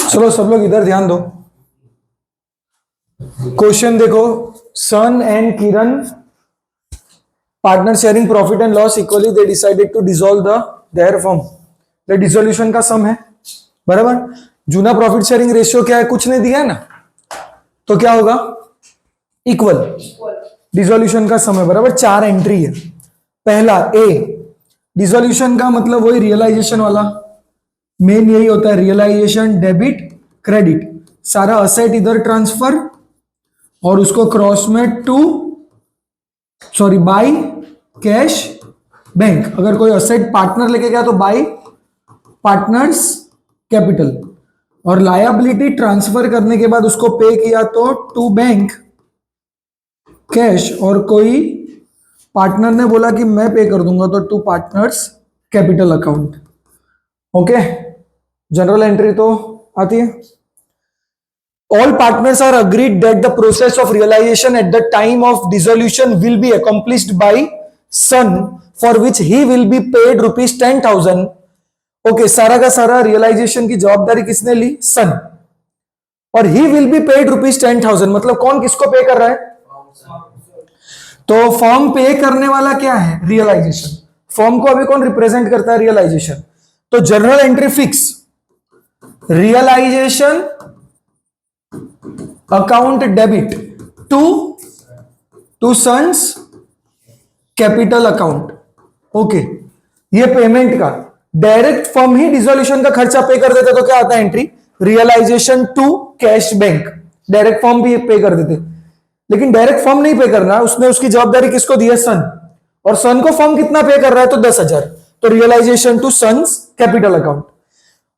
चलो सब लोग इधर ध्यान दो। क्वेश्चन देखो, सन and Kiran partner sharing profit and loss equally, they decided to dissolve their firm. ये डिसोल्यूशन का सम है, बराबर। जूना प्रॉफिट शेयरिंग रेशियो क्या है, कुछ नहीं दिया है ना, तो क्या होगा, इक्वल। डिसोल्यूशन का सम है, बराबर। 4 एंट्री है। पहला ए, डिसोल्यूशन का मतलब वही रियलाइजेशन वाला, मेन यही होता है, रियलाइजेशन डेबिट क्रेडिट, सारा असेट इधर ट्रांसफर और उसको क्रॉस में बाय कैश बैंक। अगर कोई असेट पार्टनर लेके गया तो बाय पार्टनर्स कैपिटल, और लायबिलिटी ट्रांसफर करने के बाद उसको पे किया तो टू बैंक कैश, और कोई पार्टनर ने बोला कि मैं पे कर दूंगा तो to partners capital account. Okay, general entry तो आती है। All partners are agreed that the process of realization at the time of dissolution will be accomplished by son, for which he will be paid rupees 10,000. Okay, सारा का सारा realisation की जवाबदारी किसने ली, सन, और he will be paid rupees 10,000। मतलब कौन किसको पे कर रहा है, तो फर्म पे करने वाला क्या है, रियलाइजेशन। फर्म को अभी कौन रिप्रेजेंट करता है, रियलाइजेशन। तो general entry fix, realisation account debit to sons capital account. Okay, ये पेमेंट का डायरेक्ट फर्म ही डिसोल्यूशन का खर्चा पे कर देते तो क्या आता है entry, realisation to cash bank. Direct firm भी पे कर देते, लेकिन डायरेक्ट फर्म नहीं पे करना, उसने उसकी जवाबदारी किसको दी है, सन, और सन को फर्म कितना पे कर रहा है, तो 10,000, तो realisation to sons capital account.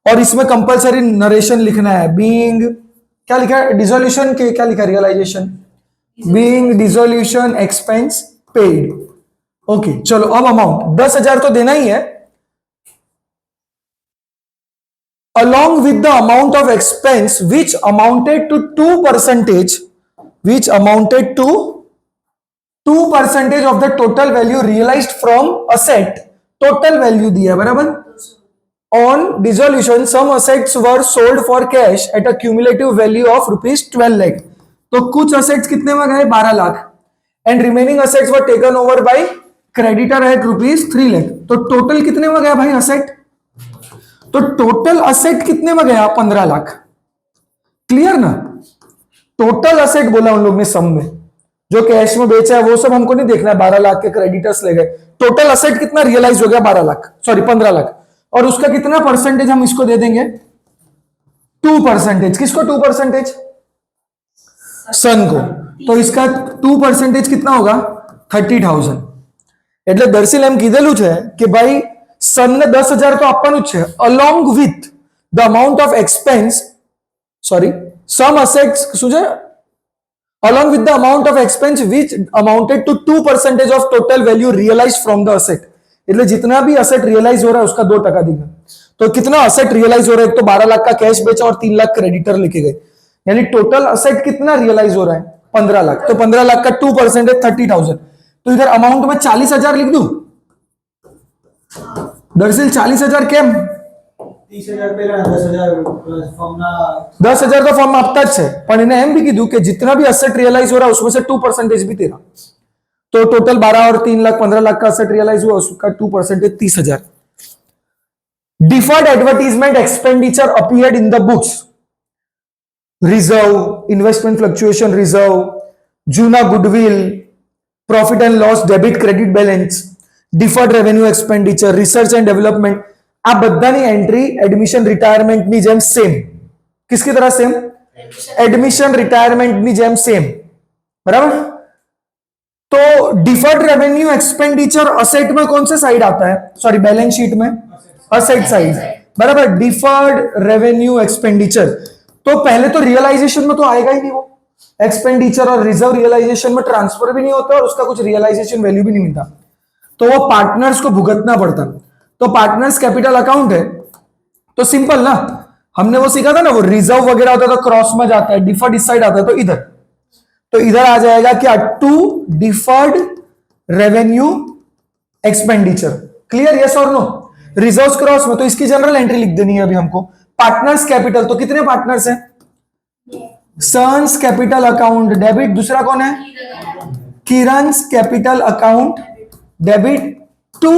और इसमें कंपलसरी नरेशन लिखना है, बीइंग, क्या लिखा है, डिसोल्यूशन के क्या लिखा है, realisation, being dissolution expense paid. Okay, चलो अब अमाउंट 10,000 तो देना ही है, along with the amount of expense which amounted to 2%, of the total value realized from asset, total value दिया, बराबर। on dissolution some assets were sold for cash at a cumulative value of rupees 12 lakh। तो कुछ assets कितने में गए, 12 lakh, and remaining assets were taken over by creditor at rupees 3 lakh। तो total कितने में गया भाई असेट, तो टोटल असेट कितने में गया, 15 लाख। क्लियर ना, टोटल असेट बोला उन लोग ने सम में, जो कैश में बेचा है वो सब हमको नहीं देखना है, 12 लाख के क्रेडिटर्स ले गए, टोटल असेट कितना रियलाइज हो गया, 15 लाख, और उसका कितना परसेंटेज हम इसको दे देंगे, 2%। किसको 2%, सन को, तो इसका 2% कितना होगा, 30,000। એટલે દર્શિલ એમ કીધેલું છે કે ભાઈ સન ને 10,000 તો આપવાનું જ છે, along with the amount of expense, some assets શું છે, along with the amount of expense which amounted to 2% of total value realized from the asset। એટલે जितना भी असेट रियलाइज हो रहा है उसका 2% देगा। तो कितना असेट रियलाइज हो रहा है, एक तो 12 लाख का कैश बेचा और 3 लाख क्रेडिटर लेके गए, यानी टोटल असेट कितना रियलाइज हो रहा है, 15 लाख। तो 15 लाख का 2% है 30,000। तो इधर अमाउंट में 40,000 लिख दूं, दरअसल 40,000 કેમ, 30,000 પેલા 10,000 ફોર્મના 10,000 तो फॉर्म आपता જ છે, પણ એને એમ भी कीधું કે जितना भी असेट रियलाइज हो रहा है उसमें से 2% भी तेरा। तो टोटल 12 और 3 लाख 15 लाख का असेट रियलाइज हुआ, उसका 2% 30,000। Deferred advertisement expenditure appeared in the books, reserve, investment fluctuation reserve, जूना goodwill, profit and loss debit credit balance, deferred revenue expenditure, research and development, आ बधानी एंट्री एडमिशन रिटायरमेंट नी जेम सेम। किसकी तरह सेम, एडमिशन रिटायरमेंट नी जेम same, बराबर। तो डिफर्ड रेवेन्यू एक्सपेंडिचर असेट में कौन से साइड आता है, सॉरी बैलेंस शीट में असेट साइड, बराबर। डिफर्ड रेवेन्यू एक्सपेंडिचर तो पहले तो रियलाइजेशन में तो आएगा ही नहीं, वो एक्सपेंडिचर और रिजर्व रियलाइजेशन में ट्रांसफर भी नहीं होता और उसका कुछ रियलाइजेशन वैल्यू भी नहीं मिलता, तो वो पार्टनर्स को भुगतना पड़ता। तो पार्टनर्स कैपिटल अकाउंट है, तो सिंपल ना, हमने वो सीखा था ना, वो रिजर्व वगैरह होता है तो क्रॉस में जाता है, डिफर्ड इस साइड आता है, तो इधर आ जाएगा क्या, to deferred revenue expenditure. Clear, yes और नो। रिजर्व्स क्रॉस में, तो इसकी जनरल एंट्री लिख देनी है अभी हमको। पार्टनर्स कैपिटल, तो कितने पार्टनर्स हैं? सन्स कैपिटल अकाउंट डेबिट, दूसरा कौन है? Kiran's capital account debit to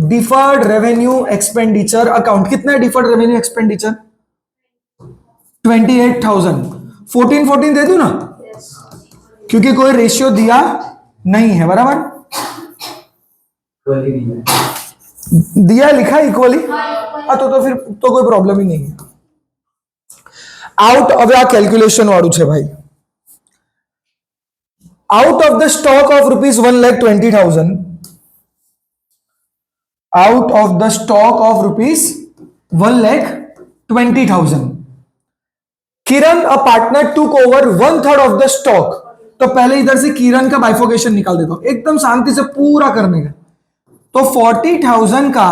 deferred revenue expenditure account. कितना डिफर्ड रेवेन्यू एक्सपेंडिचर? 28,000। 14 दे दू ना, क्योंकि कोई रेशियो दिया नहीं है, बराबर? दिया लिखा इक्वली, तो फिर तो कोई प्रॉब्लम ही नहीं है। आउट ऑफ आ कैलकुलेशन वाળું છે भाई। Out of the stock of ₹1,20,000, out of the stock of ₹1,20,000, Kiran a partner took over 1/3 of the stock. तो पहले इधर से किरण का बाइफोकेशन निकाल देता हूं, एकदम शांति से पूरा करने का। तो 40,000 का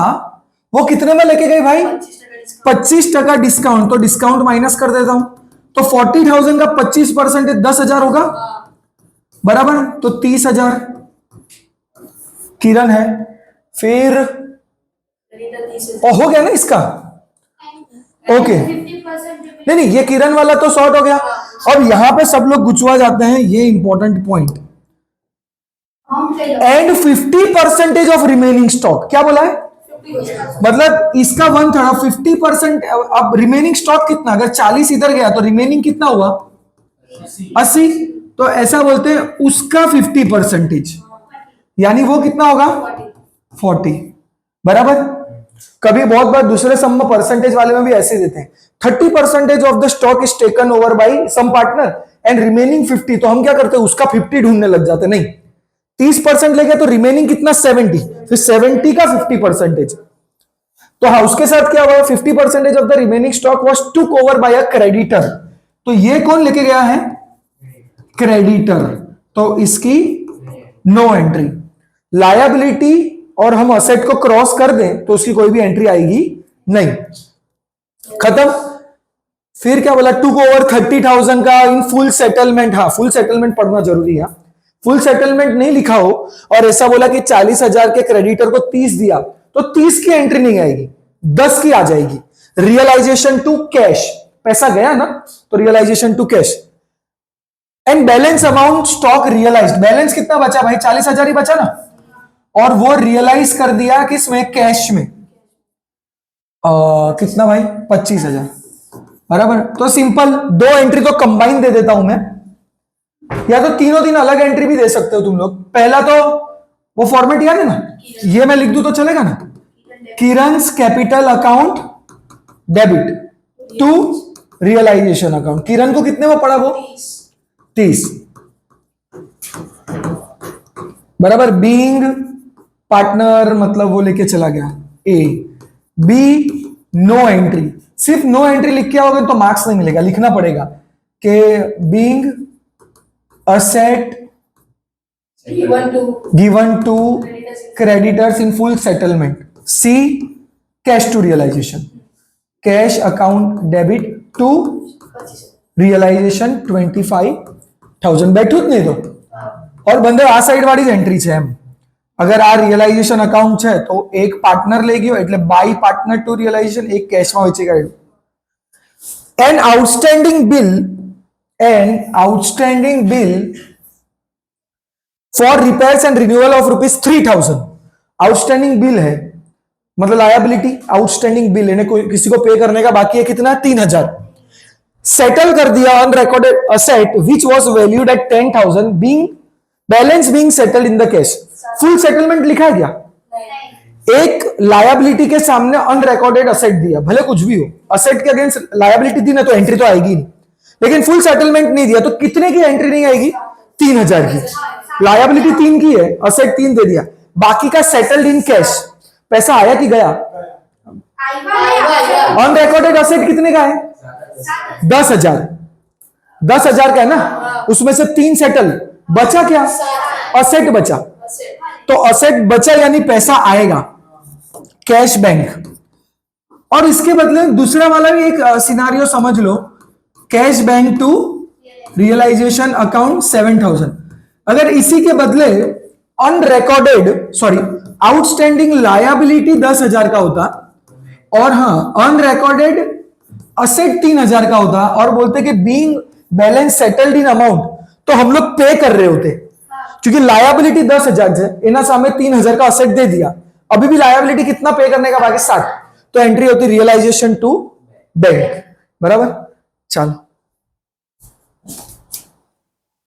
वो कितने में लेके गए भाई? 25% डिस्काउंट, तो डिस्काउंट माइनस कर देता हूं। तो 40,000 का 25% 10,000 होगा, बराबर? तो 30,000 किरण है। फिर हो गया ना इसका, ओके। नहीं, ये किरण वाला तो शॉर्ट हो गया। अब यहां पे सब लोग गुचवा जाते हैं, ये important point. And 50% of remaining stock, क्या बोला है? मतलब इसका 1/3, 50%। अब रिमेनिंग स्टॉक कितना? अगर 40 इधर गया तो रिमेनिंग कितना हुआ? 80। तो ऐसा बोलते हैं उसका 50%, यानी वो कितना होगा? 40, बराबर? कभी बहुत बार दूसरे सम में परसेंटेज वाले में भी ऐसे देते हैं, 30% of the stock is taken over by some partner and remaining 50। तो हम क्या करते हैं? उसका 50 ढूंढने लग जाते। नहीं, 30% ले गया तो रिमेनिंग कितना? 70। फिर 70 का 50%। तो हाँ, उसके साथ क्या हुआ? 50% of the remaining stock was took over by a creditor. तो ये कौन लेके गया है? क्रेडिटर। तो इसकी नो एंट्री। लायबिलिटी और हम असेट को क्रॉस कर दें तो उसकी कोई भी एंट्री आएगी नहीं। खत्म। फिर क्या बोला? टुक ओवर 30,000 का इन फुल सेटलमेंट। हाँ, फुल सेटलमेंट पढ़ना जरूरी है। फुल सेटलमेंट नहीं लिखा हो और ऐसा बोला कि 40,000 के क्रेडिटर को 30 दिया, तो 30 की एंट्री नहीं आएगी, 10 की आ जाएगी। रियलाइजेशन टू कैश, पैसा गया ना, तो realisation to cash. And balance amount stock realised, balance कितना बचा भाई? 40,000 ही बचा ना, और वो रियलाइज कर दिया किसमें? कैश में। कितना भाई? 25,000, बराबर? तो सिंपल, दो एंट्री तो कंबाइन दे देता हूं मैं, या तो तीनों दिन अलग एंट्री भी दे सकते हो तुम लोग। पहला तो वो फॉर्मेट याद है ना, ये मैं लिख दूं तो चलेगा ना? Kiran's capital account debit to realisation account. Kiran को कितने में पड़ा वो? 30, बराबर? बीइंग पार्टनर मतलब वो लेके चला गया ए। B, no entry. सिर्फ नो एंट्री लिख के आओगे तो मार्क्स नहीं मिलेगा, लिखना पड़ेगा कि being asset given to creditors in full settlement. C, cash to realization, cash account debit to realization 25,000। बैठू नहीं तो, और बंदे आ साइड वाली एंट्री है। एम अगर आ रियलाइजेशन अकाउंट है तो एक पार्टनर ले गयो એટલે બાય પાર્ટનર ટુ રિયલાઇઝેશન, એક કેશમાં વેચી કાઢ્યું। And outstanding bill for repairs and renewal of ₹3,000। Outstanding bill है, मतलब लायबिलिटी। आउटस्टैंडिंग बिल है, कोई किसी को पे करने का बाकी है, कितना? 3,000। सेटल कर दिया unrecorded asset which was valued at 10,000 being balance being settled in the cash. Full settlement लिखा है क्या? एक लायबिलिटी के सामने अनरिकॉर्डेड असेट दिया, भले कुछ भी हो, असेट के अगेंस्ट लायबिलिटी दी ना तो एंट्री तो आएगी नहीं, लेकिन फुल सेटलमेंट नहीं दिया तो कितने की एंट्री नहीं आएगी? 3,000 की। लायबिलिटी 3 की है, असेट 3 दे दिया, बाकी का सेटल्ड इन कैश। पैसा आया कि गया? अनरिकॉर्डेड असेट कितने का है? 10,000। 10,000 का है ना, उसमें से 3 सेटल, बचा क्या? असेट बचा। तो असेट बचा यानी पैसा आएगा कैश बैंक। और इसके बदले दूसरा वाला भी एक सिनारियो समझ लो, cash bank to realisation account 7,000। अगर इसी के बदले आउटस्टैंडिंग लायबिलिटी 10,000 का होता और हाँ अनरिकॉर्डेड असेट 3,000 का होता और बोलते कि being balance settled in amount, तो हम लोग पे कर रहे होते क्योंकि लायबिलिटी 10,000 है, इन्हें सामने 3,000 का असेट दे दिया, अभी भी लायबिलिटी कितना पे करने का बाकी 60, तो एंट्री होती रियलाइजेशन टू बैंक। बराबर, चलो